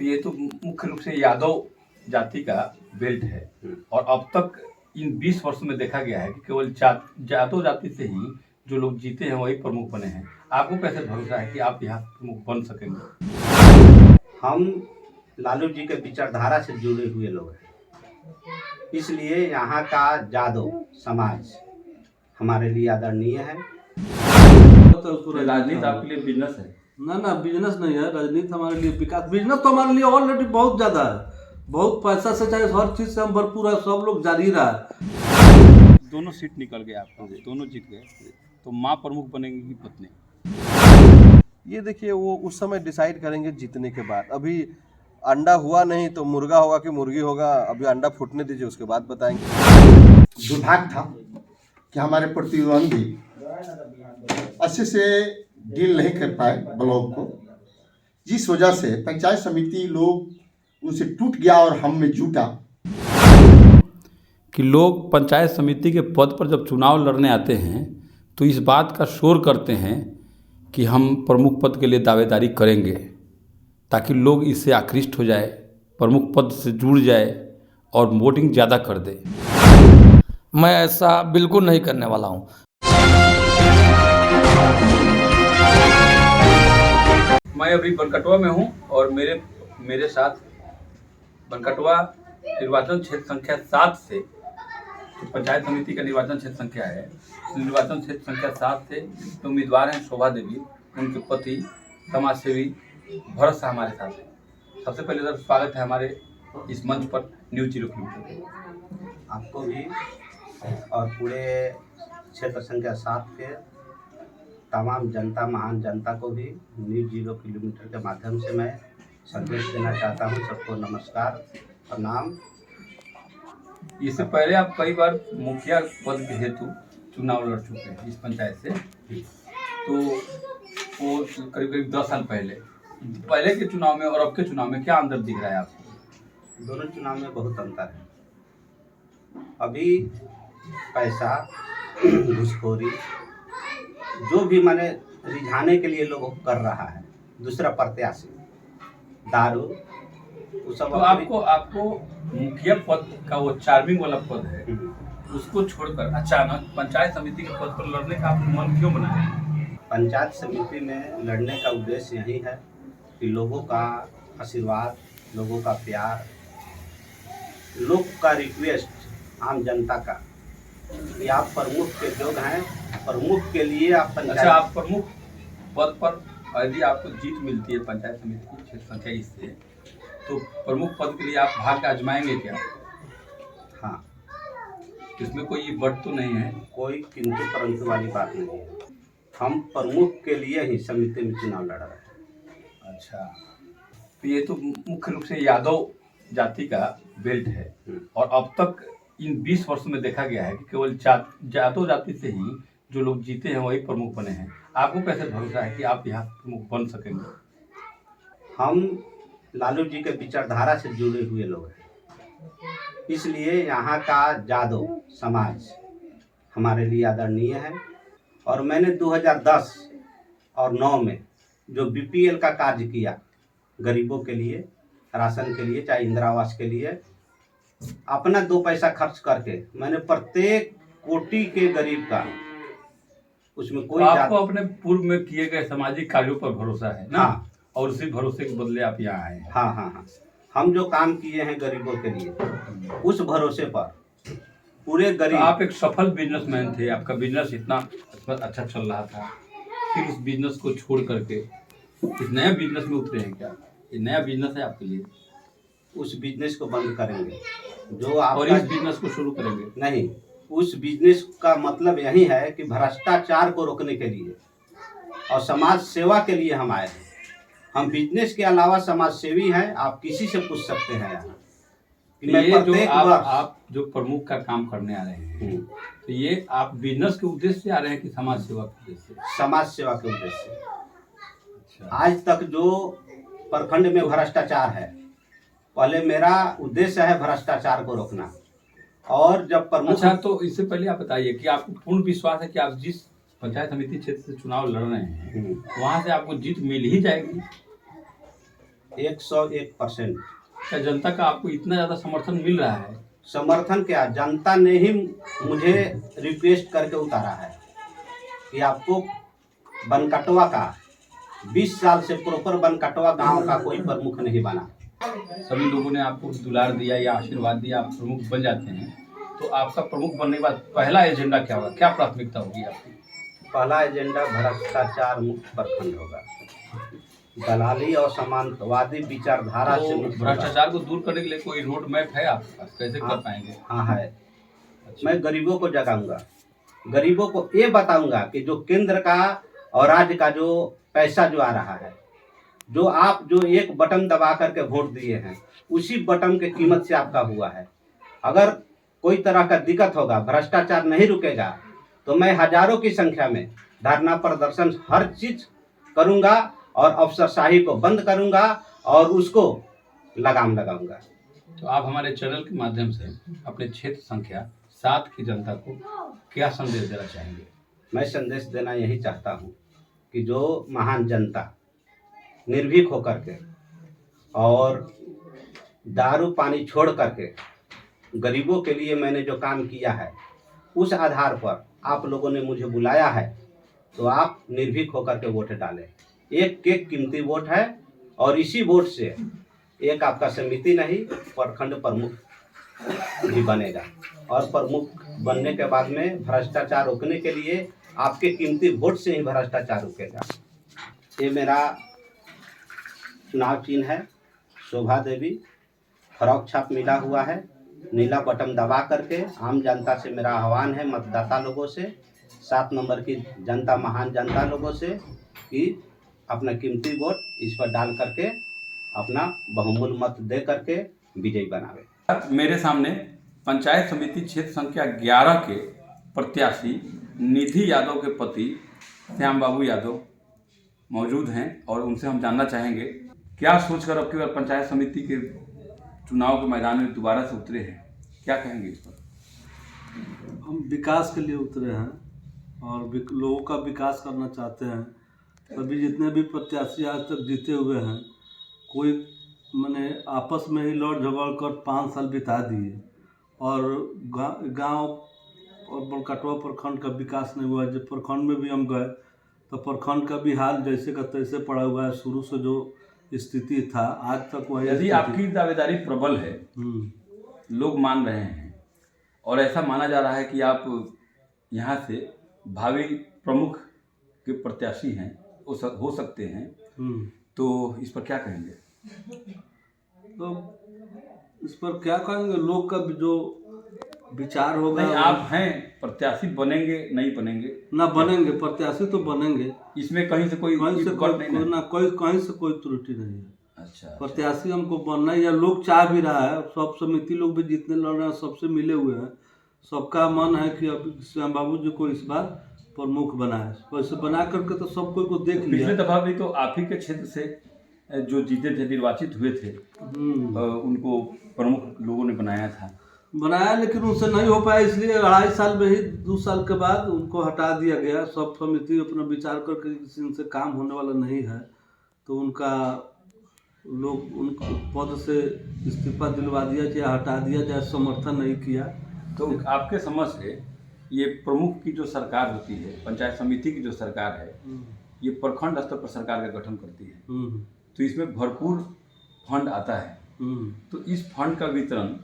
तो ये तो मुख्य रूप से यादव जाति का बेल्ट है और अब तक इन 20 वर्षों में देखा गया है कि केवल यादव जाति से ही जो लोग जीते हैं वही प्रमुख बने हैं। आपको कैसे भरोसा है कि आप यहाँ प्रमुख बन सकेंगे? हम लालू जी के विचारधारा से जुड़े हुए लोग हैं, इसलिए यहाँ का यादव समाज हमारे लिए आदरणीय है। तो राजनीति आपके लिए बिजनेस है? ना बिजनेस नहीं है, राजनीति हमारे लिए विकास। बिजनेस तो हमारे लिए ऑलरेडी बहुत ज़्यादा है, बहुत पैसा से चाहे हर चीज़ से हम भरपूर है, सब लोग जारी रहा है। दोनों सीट निकल गए आपका, दोनों जीत गए, तो माँ प्रमुख बनेंगी कि पत्नी? ये देखिए वो उस समय डिसाइड करेंगे जीतने के बाद। अभी अंडा हुआ नहीं तो मुर्गा होगा कि मुर्गी होगा, अभी अंडा फूटने दीजिए उसके बाद बताएंगे। दुर्भाग्य था कि हमारे प्रतिद्वंदी अच्छे से डील नहीं कर पाए ब्लॉक को, जिस वजह से पंचायत समिति लोग उनसे टूट गया और हम में जुटा। कि लोग पंचायत समिति के पद पर जब चुनाव लड़ने आते हैं तो इस बात का शोर करते हैं कि हम प्रमुख पद के लिए दावेदारी करेंगे, ताकि लोग इससे आकृष्ट हो जाए, प्रमुख पद से जुड़ जाए और वोटिंग ज़्यादा कर दे। मैं ऐसा बिल्कुल नहीं करने वाला हूँ। मैं अभी बनकटवा में हूँ और मेरे साथ बनकटवा निर्वाचन क्षेत्र संख्या 7 से, तो पंचायत समिति का निर्वाचन क्षेत्र संख्या है, निर्वाचन क्षेत्र संख्या 7 से तो उम्मीदवार हैं शोभा देवी, उनके पति समाज सेवी भरत साहब हमारे साथ हैं। सबसे पहले सर स्वागत है हमारे इस मंच पर न्यूज़ 0 किलोमीटर। आपको भी और पूरे क्षेत्र संख्या 7 के तमाम जनता, महान जनता को भी न्यूज़ 0 किलोमीटर के माध्यम से मैं संदेश देना चाहता हूँ। सबको नमस्कार, प्रणाम। इससे पहले आप कई बार मुखिया पद के हेतु चुनाव लड़ चुके हैं इस पंचायत से, तो वो करीब 10 साल पहले के चुनाव में और अब के चुनाव में क्या अंतर दिख रहा है आपको? दोनों चुनाव में बहुत अंतर है। अभी पैसा, घूसखोरी जो भी माने रिझाने के लिए लोग कर रहा है, दूसरा प्रत्याशी दारू, वो सब। तो आपको मुखिया पद का वो चार्मिंग वाला पद है, उसको छोड़कर अचानक पंचायत समिति के पद पर लड़ने का आपको मन क्यों बना है? पंचायत समिति में लड़ने का उद्देश्य यही है कि लोगों का आशीर्वाद, लोगों का प्यार, लोग का रिक्वेस्ट, आम जनता का कि आप प्रमुख के योग्य हैं, प्रमुख के लिए आप पंचायत। अच्छा, आप प्रमुख पद पर यदि आपको जीत मिलती है पंचायत समिति की क्षेत्र संख्या 20 से, तो प्रमुख पद के लिए आप भाग्य आजमाएंगे क्या? हाँ, इसमें कोई ये बट तो नहीं है? कोई किंतु परंतु वाली बात नहीं है। हम प्रमुख के लिए ही समिति में चुनाव लड़ रहे हैं। अच्छा, तो ये तो मुख्य रूप से यादव जाति का बेल्ट है और अब तक इन 20 वर्षों में देखा गया है कि केवल यादव जाति से ही जो लोग जीते हैं वही प्रमुख बने हैं। आपको कैसे भरोसा है कि आप यहाँ प्रमुख बन सकेंगे? हम लालू जी के विचारधारा से जुड़े हुए लोग हैं, इसलिए यहाँ का यादव समाज हमारे लिए आदरणीय है। और मैंने 2010 और 9 में जो बीपीएल का कार्य किया, गरीबों के लिए, राशन के लिए, चाहे इंदिरा आवास के लिए, अपना 2 पैसा खर्च करके मैंने प्रत्येक कोटि के गरीब का, उसमें कोई आपको अपने पूर्व में किए गए सामाजिक कार्यों पर भरोसा है ना? हाँ, और उसी भरोसे के बदले आप यहाँ आए हैं। हाँ, हम जो काम किए हैं गरीबों के लिए, उस भरोसे पर पूरे गरीब। तो आप एक सफल बिजनेसमैन थे, आपका बिजनेस इतना अच्छा चल रहा था, फिर उस बिजनेस को छोड़ करके इस नया बिजनेस में उतरे हैं क्या? ये नया बिजनेस है आपके लिए? उस बिजनेस को बंद करेंगे जो आप, और इस बिजनेस को शुरू करेंगे? नहीं, उस बिजनेस का मतलब यही है कि भ्रष्टाचार को रोकने के लिए और समाज सेवा के लिए हम आए हैं। हम बिजनेस के अलावा समाज सेवी हैं। आप किसी से पूछ सकते हैं यहाँ कि मैं प्रत्येक वर्ष। आप जो प्रमुख का काम करने आ रहे हैं, तो ये आप बिजनेस के उद्देश्य से आ रहे हैं कि समाज सेवा के उद्देश्य से? समाज सेवा के उद्देश्य से। अच्छा। आज तक जो प्रखंड में भ्रष्टाचार है, पहले मेरा उद्देश्य है भ्रष्टाचार को रोकना। और जब प्रमुख। अच्छा, तो इससे पहले आप बताइए कि आपको पूर्ण विश्वास है कि आप जिस पंचायत समिति क्षेत्र से चुनाव लड़ रहे हैं वहां से आपको जीत मिल ही जाएगी? 101%। क्या जनता का आपको इतना ज़्यादा समर्थन मिल रहा है? समर्थन क्या, जनता ने ही मुझे रिक्वेस्ट करके उतारा है कि आपको बनकटवा का 20 साल से प्रॉपर बनकटवा गांव का कोई प्रमुख नहीं बना। सभी लोगों ने आपको दुलार दिया या आशीर्वाद दिया, आप प्रमुख बन जाते हैं, तो आपका प्रमुख बनने के बाद पहला एजेंडा क्या होगा, क्या प्राथमिकता होगी आपकी? पहला एजेंडा भ्रष्टाचार मुक्त प्रखंड होगा, दलाली और समांतवादी विचारधारा से तो मुक्त होगा। भ्रष्टाचार को दूर करने के लिए कोई रोड मैप है आपके पास, कैसे कर पाएंगे? हाँ है। मैं गरीबों को जगाऊंगा, गरीबों को ये बताऊंगा कि जो केंद्र का और राज्य का जो पैसा जो आ रहा है, जो आप जो एक बटन दबा करके वोट दिए हैं, उसी बटन के कीमत से आपका हुआ है। अगर कोई तरह का दिक्कत होगा, भ्रष्टाचार नहीं रुकेगा, तो मैं हजारों की संख्या में धरना प्रदर्शन हर चीज करूंगा और अफसरशाही को बंद करूंगा और उसको लगाम लगाऊंगा। तो आप हमारे चैनल के माध्यम से अपने क्षेत्र संख्या 7 की जनता को क्या संदेश देना चाहेंगे? मैं संदेश देना यही चाहता हूँ कि जो महान जनता निर्भीक होकर के और दारू पानी छोड़ करके गरीबों के लिए मैंने जो काम किया है, उस आधार पर आप लोगों ने मुझे बुलाया है, तो आप निर्भीक होकर के वोट डालें। एक कीमती वोट है और इसी वोट से एक आपका समिति नहीं प्रखंड प्रमुख भी बनेगा, और प्रमुख बनने के बाद में भ्रष्टाचार रोकने के लिए आपके कीमती वोट से ही भ्रष्टाचार रुकेगा। ये मेरा चुनाव चिन्ह है, शोभा देवी, फरौक छाप मिला हुआ है, नीला बटन दबा करके आम जनता से मेरा आह्वान है, मतदाता लोगों से, 7 नंबर की जनता, महान जनता लोगों से, कि अपना कीमती वोट इस पर डाल करके अपना बहुमूल्य मत दे करके विजयी बनावे। मेरे सामने पंचायत समिति क्षेत्र संख्या 11 के प्रत्याशी निधि यादव के पति श्याम बाबू यादव मौजूद हैं और उनसे हम जानना चाहेंगे क्या सोचकर अब की बार पंचायत समिति के चुनाव के मैदान में दोबारा से उतरे हैं, क्या कहेंगे इस पर? हम विकास के लिए उतरे हैं और लोगों का विकास करना चाहते हैं। अभी जितने भी प्रत्याशी आज तक जीते हुए हैं, कोई मैंने आपस में ही लड़ झगड़ कर 5 साल बिता दिए और गांव और बनकटवा प्रखंड का विकास नहीं हुआ। जब प्रखंड में भी हम गए तो प्रखंड का भी हाल जैसे का तैसे पड़ा हुआ है, शुरू से जो स्थिति था आज तक वही। यदि आपकी दावेदारी प्रबल है, लोग मान रहे हैं और ऐसा माना जा रहा है कि आप यहाँ से भावी प्रमुख के प्रत्याशी हैं, हो सकते हैं, तो इस पर क्या कहेंगे? तो इस पर क्या कहेंगे, लोग का जो विचार होगा। नहीं, आप हैं प्रत्याशी, बनेंगे नहीं बनेंगे? ना बनेंगे, प्रत्याशी तो बनेंगे, इसमें कहीं से कोई कहीं से कोई त्रुटि नहीं है। अच्छा, प्रत्याशी हमको बनना है, या लोग चाह भी रहा है, सब समिति लोग भी जितने लड़ रहे हैं सबसे मिले हुए हैं, सबका मन है कि अब श्याम बाबू जी को इस बार प्रमुख बनाए। वैसे बना करके तो सब कोई को देख लिया। पिछले दफा भी तो आप ही के क्षेत्र से जो जीते थे, निर्वाचित हुए थे, उनको प्रमुख लोगों ने बनाया, लेकिन उनसे नहीं हो पाया, इसलिए 2.5 साल में ही 2 साल के बाद उनको हटा दिया गया। सब समिति अपना विचार करके इनसे काम होने वाला नहीं है तो उनका लोग उनको पद से इस्तीफा दिलवा दिया, चाहे हटा दिया, चाहे समर्थन नहीं किया। तो आपके समझ से ये प्रमुख की जो सरकार होती है, पंचायत समिति की जो सरकार है, ये प्रखंड स्तर पर सरकार का गठन करती है, तो इसमें भरपूर फंड आता है, तो इस फंड का वितरण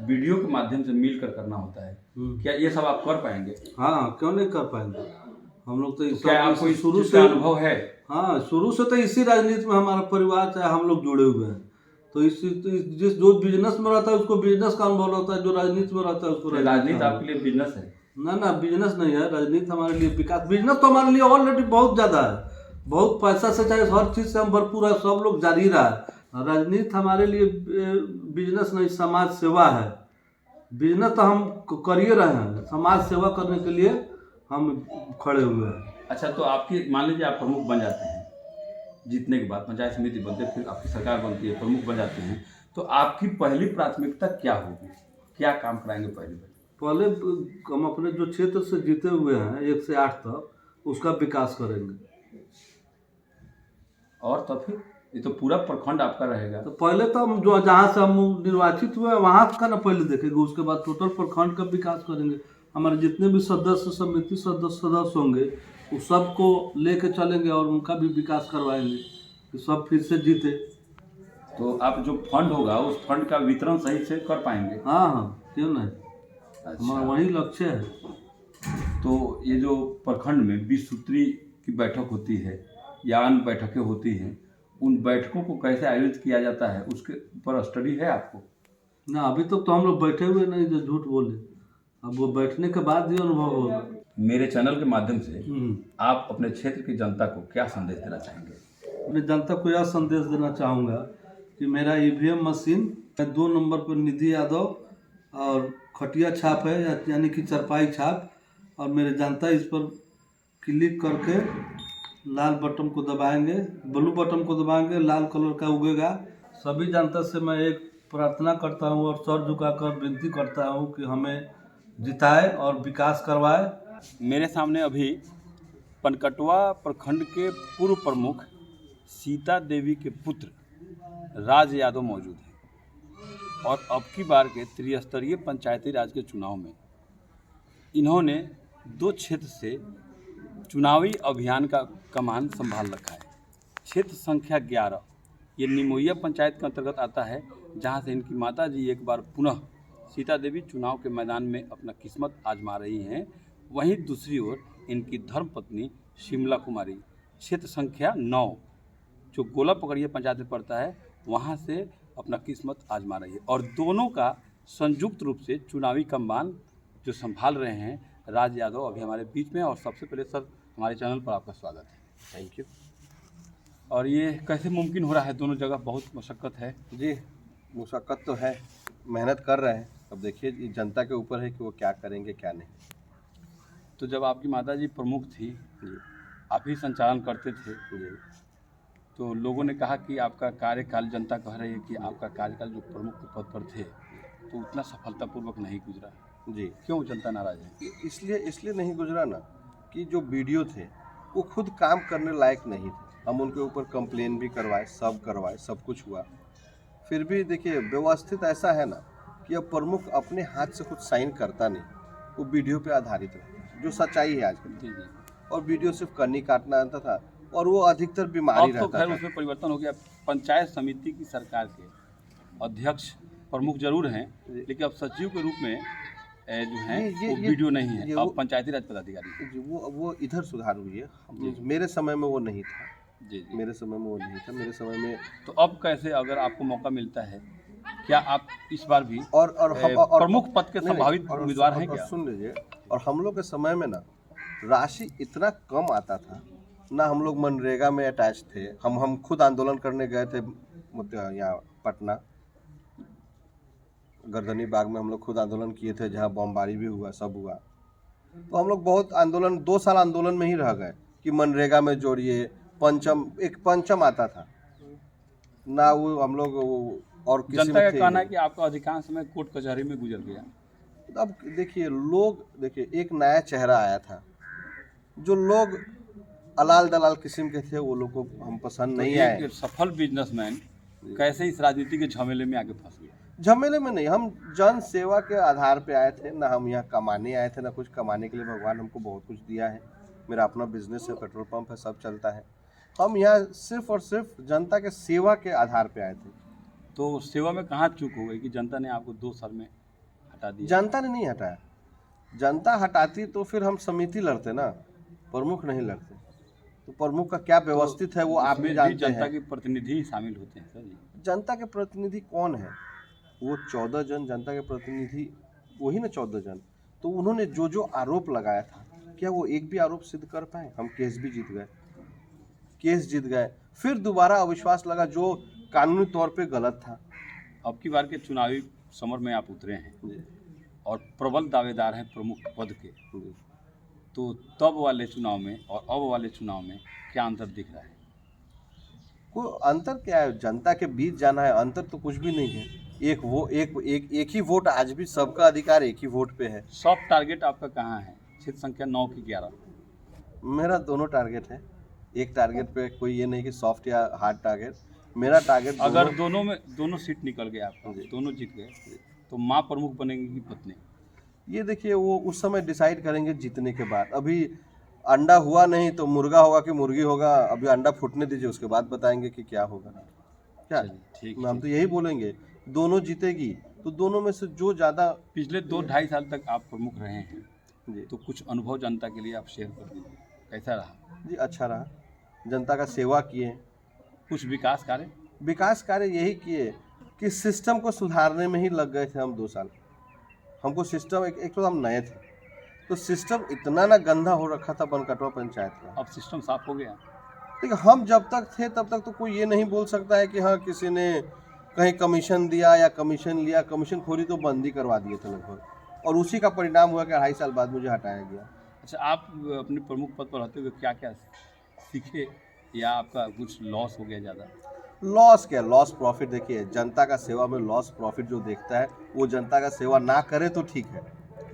वीडियो के माध्यम से मिलकर करना होता है। क्या ये सब आप कर पाएंगे? हाँ, क्यों नहीं कर पाएंगे। हम लोग तो क्या आपको शुरू से अनुभव है? हाँ, शुरू से तो इसी राजनीति में हमारा परिवार चाहे हम लोग जुड़े हुए हैं, तो जिस जो बिजनेस में रहता है उसको बिजनेस का अनुभव होता है, जो राजनीति में रहता है उसको राजनीति आपके लिए बिजनेस है? ना, बिजनेस नहीं है, राजनीति हमारे लिए विकास। बिजनेस तो हमारे लिए ऑलरेडी बहुत ज़्यादा है, बहुत पैसा से चाहे हर चीज़ से हम भरपूर है, सब लोग जारी रहा है। राजनीति हमारे लिए बिजनेस नहीं, समाज सेवा है। बिजनेस तो हम करिए रहे हैं, समाज सेवा करने के लिए हम खड़े हुए हैं। अच्छा, तो आपकी मान लीजिए आप प्रमुख बन जाते हैं, जीतने के बाद पंचायत समिति बनते, फिर आपकी सरकार बनती है, प्रमुख बन जाते हैं, तो आपकी पहली प्राथमिकता क्या होगी, क्या काम कराएंगे? पहले हम अपने जो क्षेत्र से जीते हुए हैं 1 से 8 तक, उसका विकास करेंगे। और तब फिर ये तो पूरा प्रखंड आपका रहेगा। तो पहले तो हम जो जहाँ से हम निर्वाचित हुए वहाँ का ना पहले देखेंगे, उसके बाद टोटल प्रखंड का विकास करेंगे। हमारे जितने भी सदस्य समिति सदस्य होंगे वो सबको लेके चलेंगे और उनका भी विकास करवाएंगे कि सब फिर से जीते। तो आप जो फंड होगा उस फंड का वितरण सही से कर पाएंगे? हाँ हाँ, क्यों नहीं, हमारा अच्छा, वही लक्ष्य है। तो ये जो प्रखंड में 20 सूत्री की बैठक होती है या अन्य बैठकें होती हैं, उन बैठकों को कैसे आयोजित किया जाता है उसके ऊपर स्टडी है आपको? ना अभी तक तो हम लोग बैठे हुए नहीं जो झूठ बोले, अब वो बैठने के बाद ही अनुभव होगा। मेरे चैनल के माध्यम से आप अपने क्षेत्र की जनता को क्या संदेश देना चाहेंगे? अपने जनता को यह संदेश देना चाहूँगा कि मेरा ईवीएम मशीन 2 नंबर पर निधि यादव और खटिया छाप है यानी कि चरपाई छाप, और मेरे जनता इस पर क्लिक करके लाल बटन को दबाएंगे, ब्लू बटन को दबाएंगे, लाल कलर का उगेगा। सभी जनता से मैं एक प्रार्थना करता हूँ और सर झुकाकर विनती करता हूँ कि हमें जिताए और विकास करवाए। मेरे सामने अभी पनकटवा प्रखंड के पूर्व प्रमुख सीता देवी के पुत्र राज यादव मौजूद हैं और अब की बार के त्रिस्तरीय पंचायती राज के चुनाव में इन्होंने 2 क्षेत्र से चुनावी अभियान का कमान संभाल रखा है। क्षेत्र संख्या 11 ये निमोइया पंचायत के अंतर्गत आता है, जहां से इनकी माता जी एक बार पुनः सीता देवी चुनाव के मैदान में अपना किस्मत आजमा रही हैं। वहीं दूसरी ओर इनकी धर्मपत्नी शिमला कुमारी क्षेत्र संख्या 9 जो गोला पकड़िया पंचायत में पड़ता है वहां से अपना किस्मत आजमा रही है, और दोनों का संयुक्त रूप से चुनावी कमान जो संभाल रहे हैं राज यादव अभी हमारे बीच में। और सबसे पहले सर हमारे चैनल पर आपका स्वागत है। Thank you. और ये कैसे मुमकिन हो रहा है? दोनों जगह बहुत मशक्क़त है। जी, मुशक्क़त तो है, मेहनत कर रहे हैं। अब देखिए ये जनता के ऊपर है कि वो क्या करेंगे क्या नहीं। तो जब आपकी माता जी प्रमुख थी, आप ही संचालन करते थे, जी तो लोगों ने कहा कि आपका कार्यकाल, जनता कह रही है कि आपका कार्यकाल जो प्रमुख के पद पर थे तो उतना सफलतापूर्वक नहीं गुजरा। जी, क्यों जनता नाराज है? इसलिए नहीं गुजरा ना कि जो वीडियो थे वो खुद काम करने लायक नहीं थे। हम उनके ऊपर कंप्लेन भी करवाए, सब कुछ हुआ, फिर भी देखिए व्यवस्थित ऐसा है ना कि अब प्रमुख अपने हाथ से कुछ साइन करता नहीं, वो वीडियो पे आधारित है, जो सच्चाई है आजकल। जी जी। और वीडियो सिर्फ करनी काटना आता था और वो अधिकतर बीमारी अब तो रहता खैर था। उसमें परिवर्तन हो गया। पंचायत समिति की सरकार के अध्यक्ष प्रमुख जरूर हैं, लेकिन अब सचिव के रूप में जो है वो वीडियो नहीं है, अब पंचायती राज पदाधिकारी हैं। जी, वो इधर सुधार हुई है। मेरे समय में वो नहीं था। जी जी। मेरे समय में वो नहीं था। मेरे समय में तो अब कैसे, अगर आपको मौका मिलता है, क्या आप इस बार भी और प्रमुख पद के संभावित उम्मीदवार हैं क्या? सुन लीजिए, और हम लोग के समय में ना राशि इतना कम आता था ना, हम लोग मनरेगा में अटैच थे। हम खुद आंदोलन करने गए थे यहाँ पटना गर्दनी बाग में, हम लोग खुद आंदोलन किए थे, जहाँ बमबारी भी हुआ, सब हुआ। तो हम लोग बहुत आंदोलन, 2 साल आंदोलन में ही रह गए कि मनरेगा में जोड़िए। एक पंचम आता था ना, वो हम लोग और किसी जनता में का कहना है कि आपका अधिकांश समय कोर्ट कचहरी में गुजर गया। अब देखिए एक नया चेहरा आया था, जो लोग अलाल दलाल किस्म के थे, वो लोग को हम पसंद नहीं आए। एक सफल बिजनेसमैन कैसे इस राजनीति के झमेले में आगे फंस गया? झमेले में नहीं, हम जन सेवा के आधार पे आए थे ना, हम यहाँ कमाने आए थे ना कुछ कमाने के लिए। भगवान हमको बहुत कुछ दिया है, मेरा अपना बिजनेस है, पेट्रोल पंप है, सब चलता है। हम यहाँ सिर्फ और सिर्फ जनता के सेवा के आधार पे आए थे। तो सेवा में कहाँ चूक हो गई कि जनता ने आपको 2 साल में हटा दिया? जनता ने नहीं हटाया। जनता हटाती तो फिर हम समिति लड़ते ना, प्रमुख नहीं लड़ते। तो प्रमुख का क्या व्यवस्थित है वो आप भी जानते हैं। जनता के प्रतिनिधि शामिल होते हैं सर जी। जनता के प्रतिनिधि कौन है? वो 14 जन जनता के प्रतिनिधि, वही ना 14 जन। तो उन्होंने जो आरोप लगाया था, क्या वो एक भी आरोप सिद्ध कर पाए? हम केस जीत गए, फिर दोबारा अविश्वास लगा जो कानूनी तौर पे गलत था। अब की बार के चुनावी समर में आप उतरे हैं और प्रबल दावेदार हैं प्रमुख पद के, तो तब वाले चुनाव में और अब वाले चुनाव में क्या अंतर दिख रहा है? कोई अंतर क्या है? जनता के बीच जाना है, अंतर तो कुछ भी नहीं है। एक ही वोट, आज भी सबका अधिकार एक ही वोट पे है। सॉफ्ट टारगेट आपका कहाँ है? क्षेत्र संख्या 9 की 11? मेरा दोनों टारगेट है। एक टारगेट पे कोई ये नहीं कि सॉफ्ट या हार्ड टारगेट। मेरा टारगेट अगर दोनों सीट निकल गए आपका, दोनों जीत गए, तो माँ प्रमुख बनेंगी कि पत्नी? ये देखिए वो उस समय डिसाइड करेंगे जीतने के बाद। अभी अंडा हुआ नहीं तो मुर्गा होगा कि मुर्गी होगा, अभी अंडा फूटने दीजिए, उसके बाद बताएंगे कि क्या होगा। क्या चलिए, ठीक हम तो यही बोलेंगे, दोनों जीतेगी तो दोनों में से जो ज़्यादा। पिछले 2-2.5 साल तक आप प्रमुख रहे हैं, जी तो कुछ अनुभव जनता के लिए आप शेयर कर दीजिए, कैसा रहा? जी अच्छा रहा, जनता का सेवा किए, कुछ विकास कार्य यही किए कि सिस्टम को सुधारने में ही लग गए थे हम 2 साल। हमको सिस्टम एक तो हम नए थे, तो सिस्टम इतना ना गंदा हो रखा था बनकटवा पंचायत का। अब सिस्टम साफ हो गया। देखिए हम जब तक थे तब तक तो कोई ये नहीं बोल सकता है कि हाँ किसी ने कहीं कमीशन दिया या कमीशन लिया। कमीशन खोरी तो बंद ही करवा दिए थे लगभग, और उसी का परिणाम हुआ कि 2.5 साल बाद मुझे हटाया गया। अच्छा, आप अपने प्रमुख पद पर रहते हुए क्या क्या सीखे, या आपका कुछ लॉस हो गया ज़्यादा? लॉस क्या, लॉस प्रॉफिट देखिए, जनता का सेवा में लॉस प्रॉफिट जो देखता है वो जनता का सेवा ना करे तो ठीक है।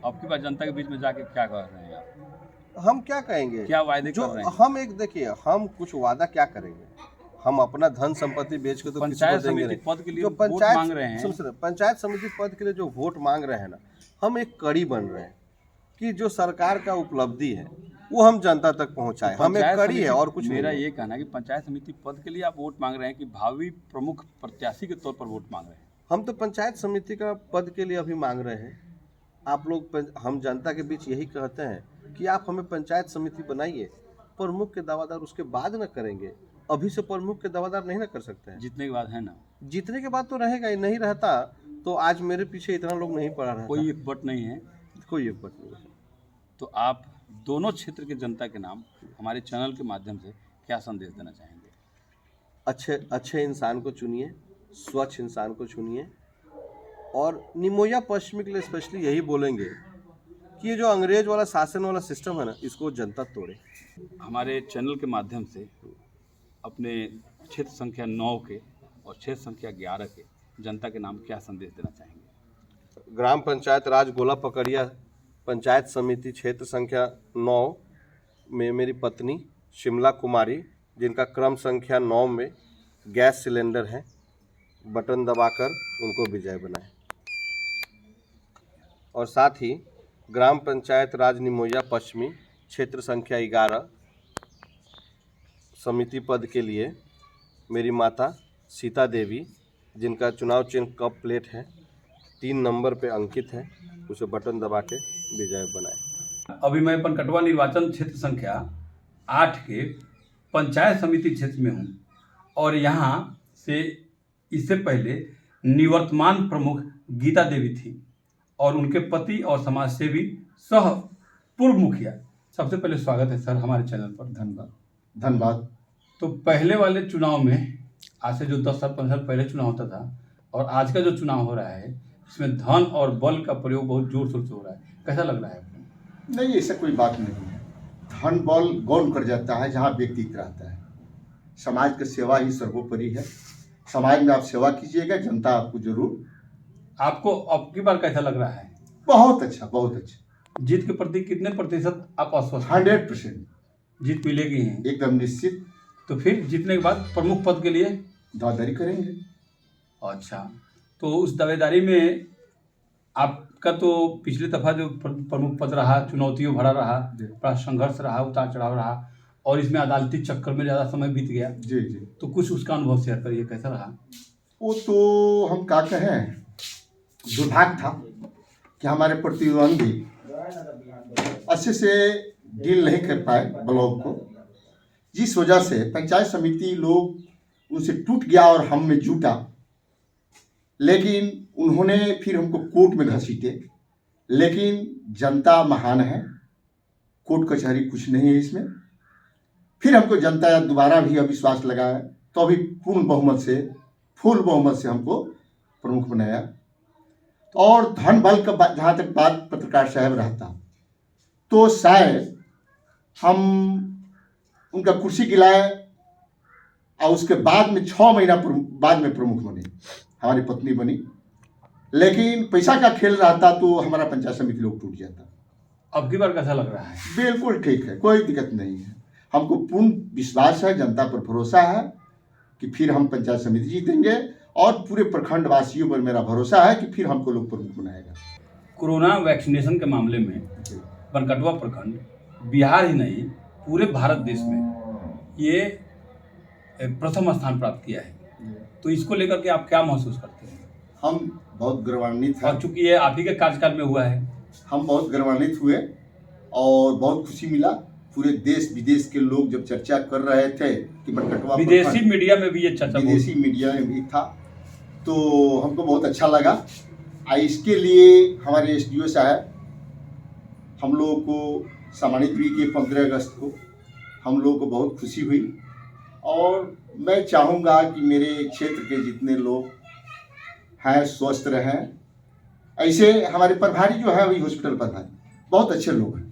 आपके पास जनता के बीच में जाके क्या कर रहे हैं आप? हम क्या कहेंगे, क्या वायदे जो कर रहे हैं? हम एक देखिए, हम कुछ वादा क्या करेंगे, हम अपना धन संपत्ति बेच के तो किसी को पंचायत देंगे समिति नहीं। पद के लिए जो वोट मांग रहे हैं, सुन पंचायत समिति पद के लिए जो वोट मांग रहे हैं ना, हम एक कड़ी बन रहे हैं कि जो सरकार का उपलब्धि है वो हम जनता तक पहुंचाए। हम एक कड़ी है और कुछ नहीं मेरा है। ये कहना है कि पंचायत समिति पद के लिए आप वोट मांग रहे हैं कि भावी प्रमुख प्रत्याशी के तौर पर वोट मांग रहे हैं? हम तो पंचायत समिति का पद के लिए अभी मांग रहे हैं। आप लोग हम जनता के बीच यही कहते हैं कि आप हमें पंचायत समिति बनाइए, प्रमुख के दावादार उसके बाद न करेंगे। अभी से प्रमुख के दावादार नहीं ना कर सकते हैं। जीतने के बाद है ना? जीतने के बाद तो रहेगा ही, नहीं रहता तो आज मेरे पीछे इतना लोग नहीं पड़ा रहता। कोई एक वोट नहीं है। कोई एक बात नहीं है। तो आप दोनों क्षेत्र के जनता के नाम हमारे चैनल के माध्यम से क्या संदेश देना चाहेंगे? अच्छे इंसान को चुनिए, स्वच्छ इंसान को चुनिए, और निमोया पश्चिमी के लिए स्पेशली यही बोलेंगे कि ये जो अंग्रेज वाला शासन वाला सिस्टम है ना, इसको जनता तोड़े। हमारे चैनल के माध्यम से अपने क्षेत्र संख्या 9 के और क्षेत्र संख्या 11 के जनता के नाम क्या संदेश देना चाहेंगे? ग्राम पंचायत राज गोला पकड़िया पंचायत समिति क्षेत्र संख्या 9 में मेरी पत्नी शिमला कुमारी, जिनका क्रम संख्या 9 में गैस सिलेंडर है, बटन दबाकर उनको विजय बनाएं। और साथ ही ग्राम पंचायत राज निमोया पश्चिमी क्षेत्र संख्या 11 समिति पद के लिए मेरी माता सीता देवी, जिनका चुनाव चिन्ह कप प्लेट है, 3 नंबर पे अंकित है, उसे बटन दबा के विजय बनाए। अभी मैं बनकटवा निर्वाचन क्षेत्र संख्या 8 के पंचायत समिति क्षेत्र में हूँ, और यहाँ से इससे पहले निवर्तमान प्रमुख गीता देवी थी और उनके पति और समाज सेवी सह पूर्व मुखिया। सबसे पहले स्वागत है सर हमारे चैनल पर। धन्यवाद। तो पहले वाले चुनाव में, आज से जो 10 साल 15 साल पहले चुनाव होता था और आज का जो चुनाव हो रहा है, इसमें धन और बल का प्रयोग बहुत जोर शोर से हो रहा है, कैसा लग रहा है आपको? नहीं, ऐसा कोई बात नहीं है। धन बल गौण कर जाता है जहाँ व्यक्ति रहता है। समाज की सेवा ही सर्वोपरि है। समाज में आप सेवा कीजिएगा, जनता आपको जरूर। आपको अब की बार कैसा लग रहा है? बहुत अच्छा, बहुत अच्छा। जीत के प्रति कितने प्रतिशत आप आश्वस्त? 100% जीत मिलेगी है एकदम निश्चित। तो फिर जीतने के बाद प्रमुख पद के लिए दावेदारी करेंगे। अच्छा, तो उस दावेदारी में आपका तो पिछले दफा जो प्रमुख पद रहा, चुनौतियों भरा रहा, बड़ा संघर्ष रहा, उतार चढ़ाव रहा, और इसमें अदालती चक्कर में ज़्यादा समय बीत गया। जी जी। तो कुछ उसका अनुभव शेयर करिए, कैसा रहा? वो तो हम क्या कहें, दुर्भाग्य था कि हमारे प्रतिद्वंदी अच्छे से डील नहीं कर पाए ब्लॉक को, जिस वजह से पंचायत समिति लोग उनसे टूट गया और हम में जुटा। लेकिन उन्होंने फिर हमको कोर्ट में घसीटे। लेकिन जनता महान है, कोर्ट कचहरी कुछ नहीं है इसमें। फिर हमको जनता दोबारा भी अविश्वास लगाया, तो अभी पूर्ण बहुमत से, फुल बहुमत से हमको प्रमुख बनाया। और धन बल का जहाँ तक बात पत्रकार साहब रहता, तो शायद हम उनका कुर्सी गिलाए और उसके बाद में 6 महीना बाद में प्रमुख बने, हमारी पत्नी बनी। लेकिन पैसा का खेल रहता तो हमारा पंचायत समिति लोग टूट जाता। अब की बार कैसा लग रहा है? बिल्कुल ठीक है, कोई दिक्कत नहीं है। हमको पूर्ण विश्वास है, जनता पर भरोसा है, कि फिर हम पंचायत समिति जीतेंगे और पूरे प्रखंड वासियों पर मेरा भरोसा है कि फिर हमको लोग प्रमुख बनाएगा। कोरोना वैक्सीनेशन के मामले में बनकटवा प्रखंड बिहार ही नहीं पूरे भारत देश में ये प्रथम स्थान प्राप्त किया है। तो इसको लेकर के आप क्या महसूस करते हैं? हम बहुत गौरवान्वित हैं। और चूंकि ये आप ही के कार्यकाल में हुआ है, हम बहुत गौरवान्वित हुए और बहुत खुशी मिला। पूरे देश विदेश के लोग जब चर्चा कर रहे थे कि बनकटवा विदेशी मीडिया में भी ये चर्चा विदेशी मीडिया में भी था, तो हमको बहुत अच्छा लगा। इसके लिए हमारे SDO साहब हम लोगों को सम्मानित भी किए 15 अगस्त को। हम लोगों को बहुत खुशी हुई और मैं चाहूँगा कि मेरे क्षेत्र के जितने लोग हैं स्वस्थ रहें। ऐसे हमारे प्रभारी जो है वही हॉस्पिटल प्रभारी बहुत अच्छे लोग हैं,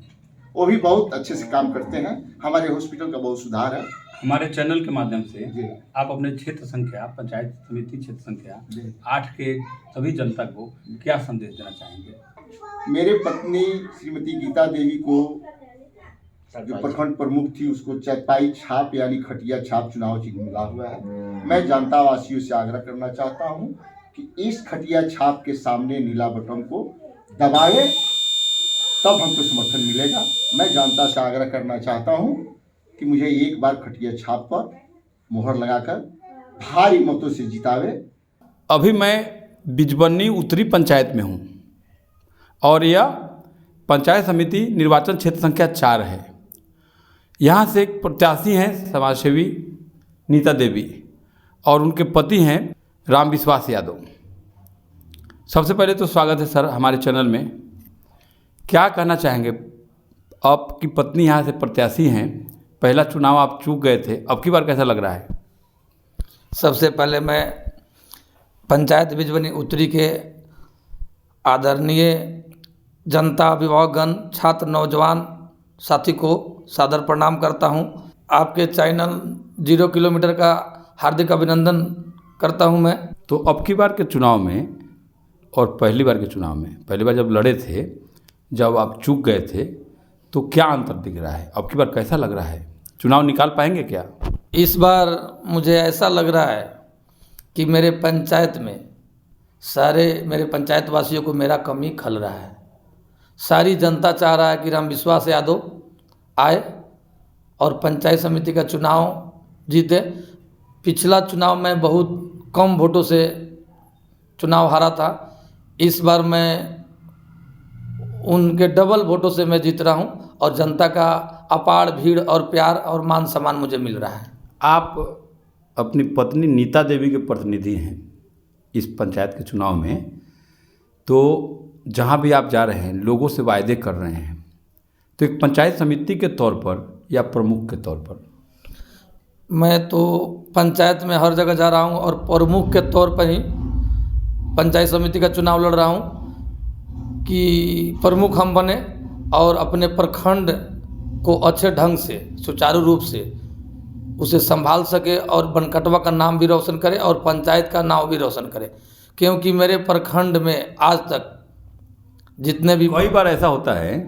वो भी बहुत अच्छे से काम करते हैं। हमारे हॉस्पिटल का बहुत सुधार है। हमारे चैनल के माध्यम से जी। आप अपने क्षेत्र संख्या पंचायत समिति क्षेत्र संख्या 8 के सभी जनता को क्या संदेश देना चाहेंगे? मेरे पत्नी श्रीमती गीता देवी को जो प्रखंड प्रमुख थी उसको चरपाई छाप यानी खटिया छाप चुनाव चिन्ह मिला हुआ है। मैं जनता वासियों से आग्रह करना चाहता हूं कि इस खटिया छाप के सामने नीला बटन को दबाएं, तब हमको समर्थन मिलेगा। मैं जनता से आग्रह करना चाहता हूं कि मुझे एक बार खटिया छाप पर मोहर लगाकर भारी मतों से जितावे। अभी मैं बिजबन्नी उत्तरी पंचायत में हूँ और यह पंचायत समिति निर्वाचन क्षेत्र संख्या 4 है। यहाँ से एक प्रत्याशी हैं समाजसेवी नीता देवी और उनके पति हैं राम विश्वास यादव। सबसे पहले तो स्वागत है सर हमारे चैनल में। क्या कहना चाहेंगे? आपकी पत्नी यहाँ से प्रत्याशी हैं, पहला चुनाव आप चूक गए थे, अब की बार कैसा लग रहा है? सबसे पहले मैं पंचायत बिजबनी उत्तरी के आदरणीय जनता, अभिभावकगण, छात्र, नौजवान साथी को सादर प्रणाम करता हूं। आपके चैनल 0 किलोमीटर का हार्दिक अभिनंदन करता हूं मैं। तो अब की बार के चुनाव में और पहली बार के चुनाव में, पहली बार जब लड़े थे, जब आप चूक गए थे, तो क्या अंतर दिख रहा है? अब की बार कैसा लग रहा है? चुनाव निकाल पाएंगे क्या? इस बार मुझे ऐसा लग रहा है कि मेरे पंचायत में सारे मेरे पंचायत वासियों को मेरा कमी खल रहा है। सारी जनता चाह रहा है कि राम विश्वास यादव आए और पंचायत समिति का चुनाव जीते। पिछला चुनाव में बहुत कम वोटों से चुनाव हारा था। इस बार मैं उनके डबल वोटों से मैं जीत रहा हूं और जनता का अपार भीड़ और प्यार और मान सम्मान मुझे मिल रहा है। आप अपनी पत्नी नीता देवी के प्रतिनिधि हैं इस पंचायत के चुनाव में, तो जहां भी आप जा रहे हैं लोगों से वायदे कर रहे हैं, तो एक पंचायत समिति के तौर पर या प्रमुख के तौर पर? मैं तो पंचायत में हर जगह जा रहा हूं और प्रमुख के तौर पर ही पंचायत समिति का चुनाव लड़ रहा हूं कि प्रमुख हम बने और अपने प्रखंड को अच्छे ढंग से सुचारू रूप से उसे संभाल सके और बनकटवा का नाम भी रोशन करे और पंचायत का नाम भी रोशन करे। क्योंकि मेरे प्रखंड में आज तक जितने भी कई बार ऐसा होता है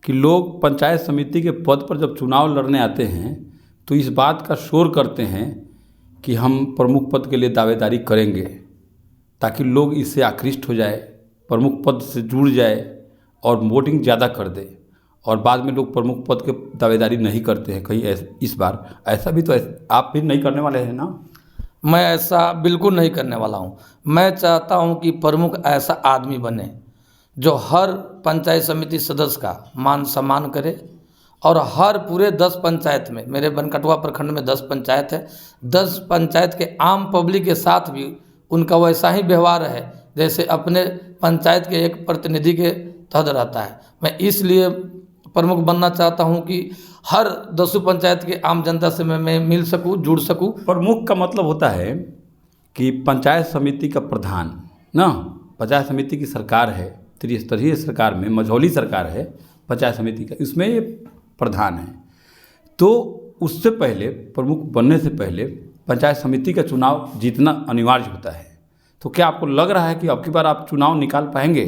कि लोग पंचायत समिति के पद पर जब चुनाव लड़ने आते हैं तो इस बात का शोर करते हैं कि हम प्रमुख पद के लिए दावेदारी करेंगे, ताकि लोग इससे आकृष्ट हो जाए, प्रमुख पद से जुड़ जाए और वोटिंग ज़्यादा कर दे, और बाद में लोग प्रमुख पद के दावेदारी नहीं करते हैं। कहीं इस बार ऐसा भी तो आप भी नहीं करने वाले हैं ना? मैं ऐसा बिल्कुल नहीं करने वाला हूं। मैं चाहता हूं कि प्रमुख ऐसा आदमी बने जो हर पंचायत समिति सदस्य का मान सम्मान करे और हर पूरे 10 पंचायत में, मेरे बनकटवा प्रखंड में 10 पंचायत है, 10 पंचायत के आम पब्लिक के साथ भी उनका वैसा ही व्यवहार है जैसे अपने पंचायत के एक प्रतिनिधि के तहत रहता है। मैं इसलिए प्रमुख बनना चाहता हूं कि हर 10 पंचायत के आम जनता से मैं मिल सकूं, जुड़ सकूं। प्रमुख का मतलब होता है कि पंचायत समिति का प्रधान ना, पंचायत समिति की सरकार है, त्रिस्तरीय सरकार में मझौली सरकार है पंचायत समिति का, इसमें ये प्रधान है। तो उससे पहले, प्रमुख बनने से पहले पंचायत समिति का चुनाव जीतना अनिवार्य होता है। तो क्या आपको लग रहा है कि अब की बार आप चुनाव निकाल पाएंगे?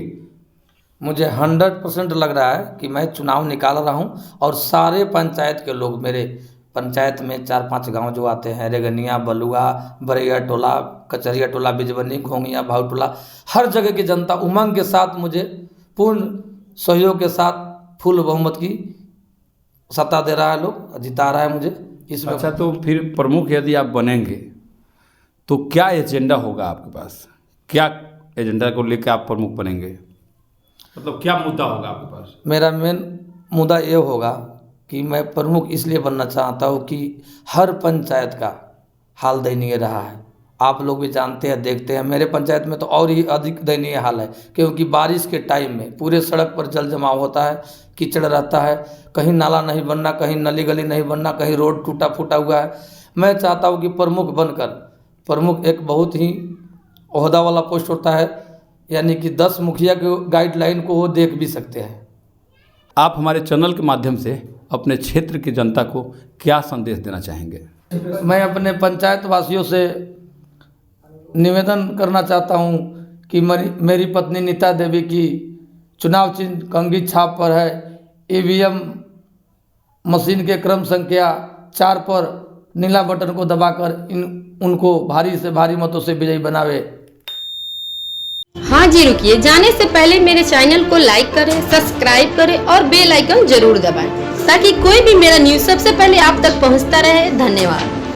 मुझे 100% लग रहा है कि मैं चुनाव निकाल रहा हूं और सारे पंचायत के लोग मेरे पंचायत में 4-5 गांव जो आते हैं, रेगनिया, बलुआ, बरैया टोला, कचरिया टोला, बिजबनी, घोंगिया, भाऊ टोला, हर जगह की जनता उमंग के साथ मुझे पूर्ण सहयोग के साथ फुल बहुमत की सत्ता दे रहा है, लोग जिता रहा है मुझे इसमें। अच्छा, तो फिर प्रमुख यदि आप बनेंगे तो क्या एजेंडा होगा आपके पास? क्या एजेंडा को लेकर आप प्रमुख बनेंगे? मतलब क्या मुद्दा होगा आपके पास? मेरा मेन मुद्दा ये होगा कि मैं प्रमुख इसलिए बनना चाहता हूँ कि हर पंचायत का हाल दयनीय रहा है। आप लोग भी जानते हैं, देखते हैं, मेरे पंचायत में तो और ही अधिक दयनीय हाल है, क्योंकि बारिश के टाइम में पूरे सड़क पर जल जमाव होता है, कीचड़ रहता है, कहीं नाला नहीं बनना, कहीं नली गली नहीं बनना, कहीं रोड टूटा फूटा हुआ है। मैं चाहता हूँ कि प्रमुख बनकर, प्रमुख एक बहुत ही ओहदा वाला पोस्ट होता है, यानी कि 10 मुखिया के गाइडलाइन को वो देख भी सकते हैं। आप हमारे चैनल के माध्यम से अपने क्षेत्र की जनता को क्या संदेश देना चाहेंगे? मैं अपने पंचायत वासियों से निवेदन करना चाहता हूं कि मेरी पत्नी नीता देवी की चुनाव चिन्ह कंघी छाप पर है। ईवीएम मशीन के क्रम संख्या 4 पर नीला बटन को दबाकर उनको भारी से भारी मतों से विजयी बनावे। हाँ जी, रुकिए, जाने से पहले मेरे चैनल को लाइक करें, सब्सक्राइब करें और बेल आइकन जरूर दबाएं ताकि कोई भी मेरा न्यूज़ सबसे पहले आप तक पहुंचता रहे। धन्यवाद।